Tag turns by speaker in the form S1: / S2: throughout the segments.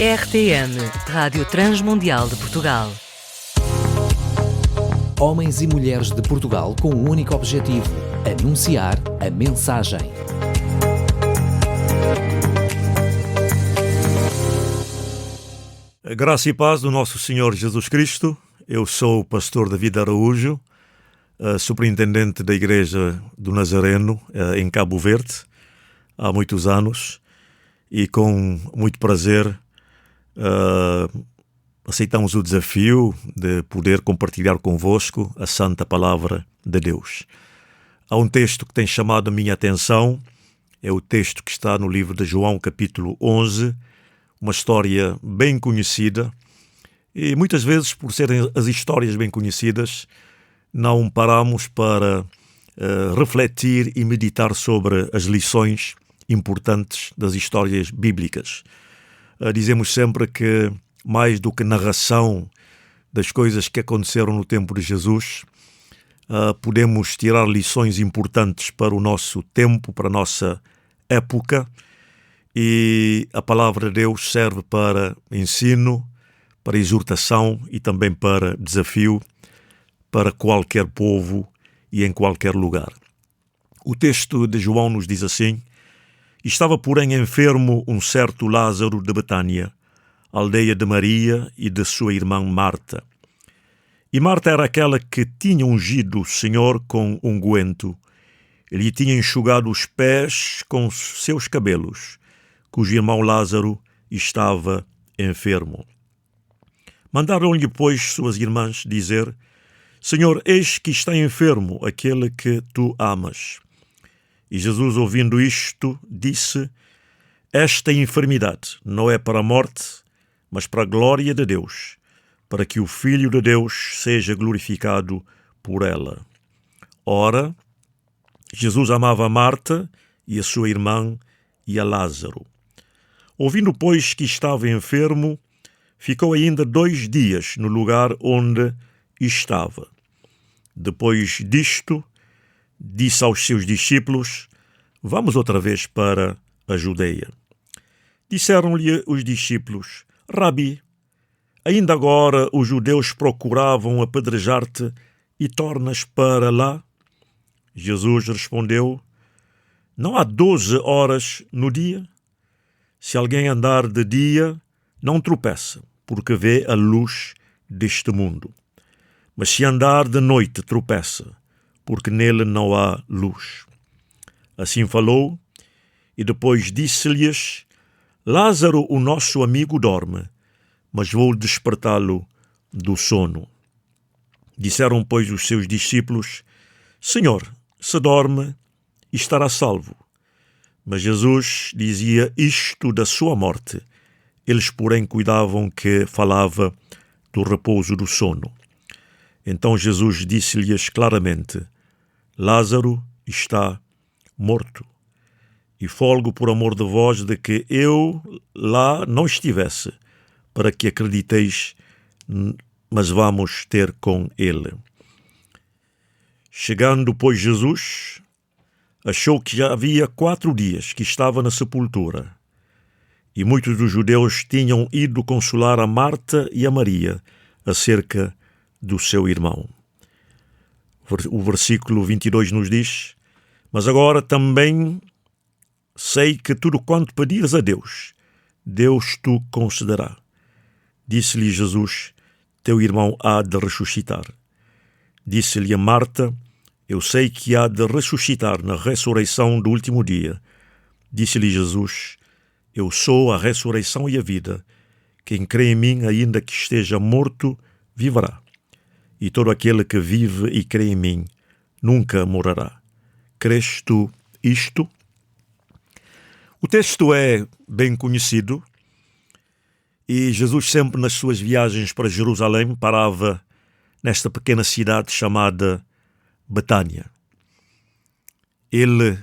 S1: RTM, Rádio Transmundial de Portugal.
S2: Homens e mulheres de Portugal com um único objetivo: anunciar a mensagem.
S3: A graça e paz do nosso Senhor Jesus Cristo. Eu sou o pastor David Araújo, superintendente da Igreja do Nazareno em Cabo Verde há muitos anos, e com muito prazer aceitamos o desafio de poder compartilhar convosco a Santa Palavra de Deus. Há um texto que tem chamado a minha atenção, é o texto que está no livro de João, capítulo 11, uma história bem conhecida, e muitas vezes, por serem as histórias bem conhecidas, não paramos para refletir e meditar sobre as lições importantes das histórias bíblicas. Dizemos sempre que, mais do que narração das coisas que aconteceram no tempo de Jesus, podemos tirar lições importantes para o nosso tempo, para a nossa época, e a palavra de Deus serve para ensino, para exortação e também para desafio para qualquer povo e em qualquer lugar. O texto de João nos diz assim: estava, porém, enfermo um certo Lázaro de Betânia, aldeia de Maria e de sua irmã Marta. E Marta era aquela que tinha ungido o Senhor com unguento. Ele tinha enxugado os pés com seus cabelos, cujo irmão Lázaro estava enfermo. Mandaram-lhe, pois, suas irmãs dizer: Senhor, eis que está enfermo aquele que tu amas. E Jesus, ouvindo isto, disse: esta enfermidade não é para a morte, mas para a glória de Deus, para que o Filho de Deus seja glorificado por ela. Ora, Jesus amava a Marta e a sua irmã e a Lázaro. Ouvindo, pois, que estava enfermo, ficou ainda 2 dias no lugar onde estava. Depois disto, disse aos seus discípulos: vamos outra vez para a Judeia. Disseram-lhe os discípulos: Rabi, ainda agora os judeus procuravam apedrejar-te e tornas para lá? Jesus respondeu: não há 12 horas no dia? Se alguém andar de dia, não tropeça, porque vê a luz deste mundo. Mas se andar de noite, tropeça, porque nele não há luz. Assim falou, e depois disse-lhes: Lázaro, o nosso amigo, dorme, mas vou despertá-lo do sono. Disseram, pois, os seus discípulos: Senhor, se dorme, estará salvo. Mas Jesus dizia isto da sua morte. Eles, porém, cuidavam que falava do repouso do sono. Então Jesus disse-lhes claramente: Lázaro está morto. E folgo por amor de vós de que eu lá não estivesse, para que acrediteis, mas vamos ter com ele. Chegando, pois, Jesus, achou que já havia 4 dias que estava na sepultura, e muitos dos judeus tinham ido consolar a Marta e a Maria acerca do seu irmão. O versículo 22 nos diz: mas agora também sei que tudo quanto pedires a Deus, Deus tu concederá. Disse-lhe Jesus: teu irmão há de ressuscitar. Disse-lhe a Marta: eu sei que há de ressuscitar na ressurreição do último dia. Disse-lhe Jesus: eu sou a ressurreição e a vida. Quem crê em mim, ainda que esteja morto, viverá. E todo aquele que vive e crê em mim nunca morrerá. Crês tu isto? O texto é bem conhecido, e Jesus sempre nas suas viagens para Jerusalém parava nesta pequena cidade chamada Betânia. Ele,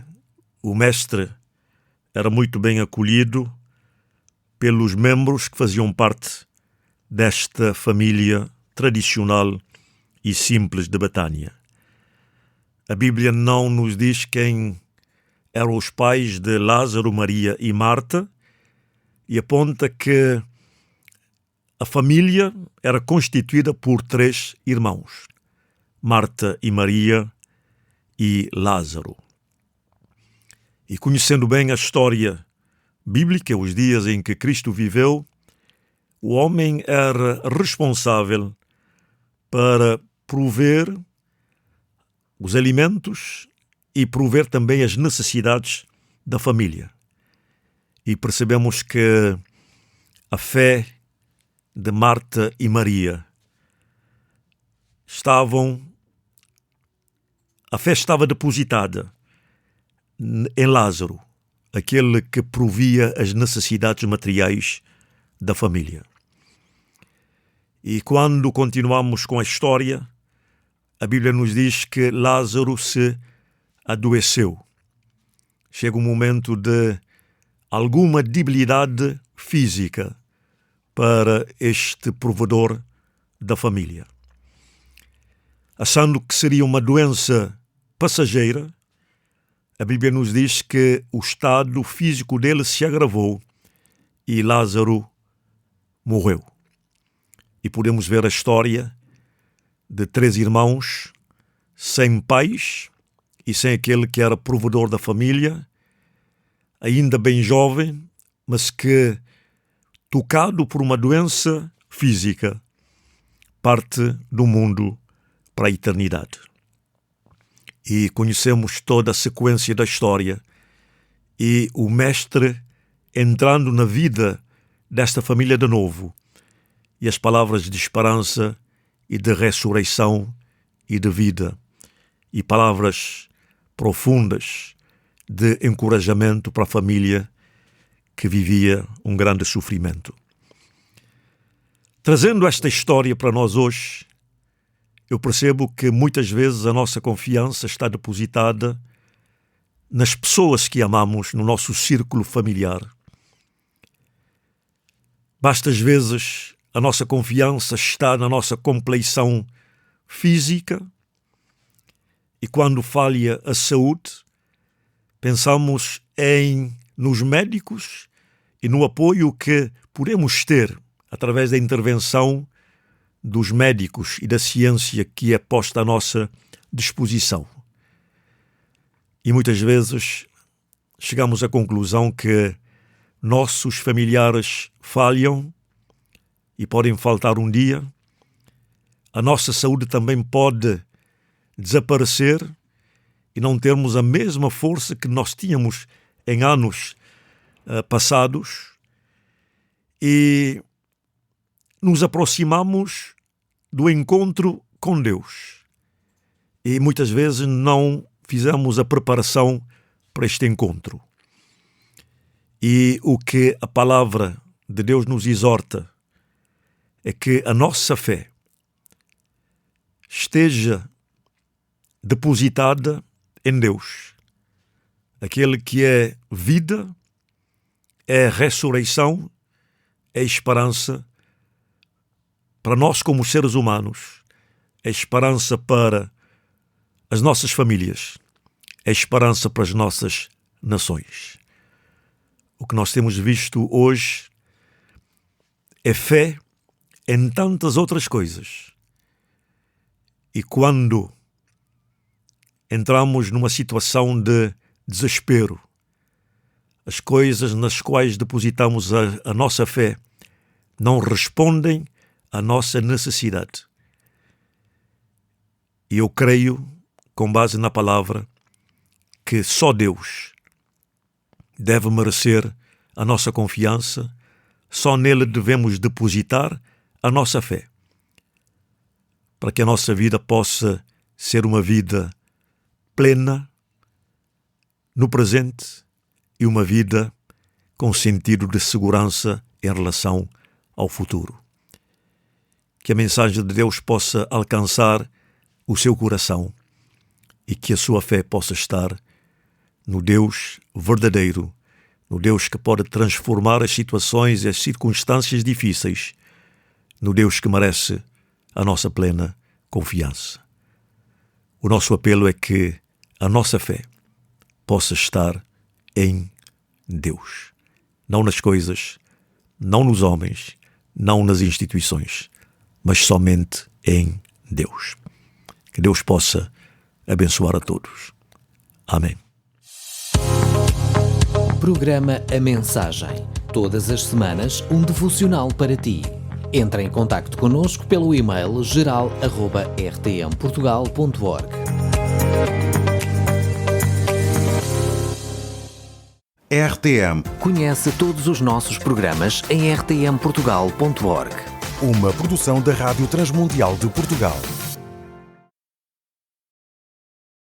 S3: o mestre, era muito bem acolhido pelos membros que faziam parte desta família tradicional e simples de Betânia. A Bíblia não nos diz quem eram os pais de Lázaro, Maria e Marta, e aponta que a família era constituída por 3 irmãos, Marta e Maria e Lázaro. E conhecendo bem a história bíblica, os dias em que Cristo viveu, o homem era responsável para prover os alimentos e prover também as necessidades da família. E percebemos que a fé de Marta e Maria a fé estava depositada em Lázaro, aquele que provia as necessidades materiais da família. E quando continuamos com a história, a Bíblia nos diz que Lázaro se adoeceu. Chega um momento de alguma debilidade física para este provedor da família. Achando que seria uma doença passageira, a Bíblia nos diz que o estado físico dele se agravou e Lázaro morreu. E podemos ver a história de 3 irmãos sem pais e sem aquele que era provedor da família, ainda bem jovem, mas que, tocado por uma doença física, parte do mundo para a eternidade. E conhecemos toda a sequência da história e o Mestre entrando na vida desta família de novo e as palavras de esperança e de ressurreição e de vida e palavras profundas de encorajamento para a família que vivia um grande sofrimento. Trazendo esta história para nós hoje, eu percebo que muitas vezes a nossa confiança está depositada nas pessoas que amamos no nosso círculo familiar. Basta às vezes a nossa confiança está na nossa compleição física e quando falha a saúde, pensamos nos médicos e no apoio que podemos ter através da intervenção dos médicos e da ciência que é posta à nossa disposição. E muitas vezes chegamos à conclusão que nossos familiares falham e podem faltar um dia. A nossa saúde também pode desaparecer e não termos a mesma força que nós tínhamos em anos passados e nos aproximamos do encontro com Deus. E muitas vezes não fizemos a preparação para este encontro. E o que a palavra de Deus nos exorta é que a nossa fé esteja depositada em Deus, aquele que é vida, é ressurreição, é esperança para nós como seres humanos, é esperança para as nossas famílias, é esperança para as nossas nações. O que nós temos visto hoje é fé em tantas outras coisas. E quando entramos numa situação de desespero, as coisas nas quais depositamos a nossa fé não respondem à nossa necessidade. E eu creio, com base na palavra, que só Deus deve merecer a nossa confiança, só nele devemos depositar a nossa fé, para que a nossa vida possa ser uma vida plena no presente e uma vida com sentido de segurança em relação ao futuro. Que a mensagem de Deus possa alcançar o seu coração e que a sua fé possa estar no Deus verdadeiro, no Deus que pode transformar as situações e as circunstâncias difíceis, no Deus que merece a nossa plena confiança. O nosso apelo é que a nossa fé possa estar em Deus, não nas coisas, não nos homens, não nas instituições, mas somente em Deus. Que Deus possa abençoar a todos. Amém.
S2: Programa A Mensagem. Todas as semanas, um devocional para ti. Entre em contacto connosco pelo e-mail geral@rtmportugal.org.
S4: RTM,
S2: Conhece todos os nossos programas em rtmportugal.org.
S4: uma produção da Rádio Transmundial de Portugal.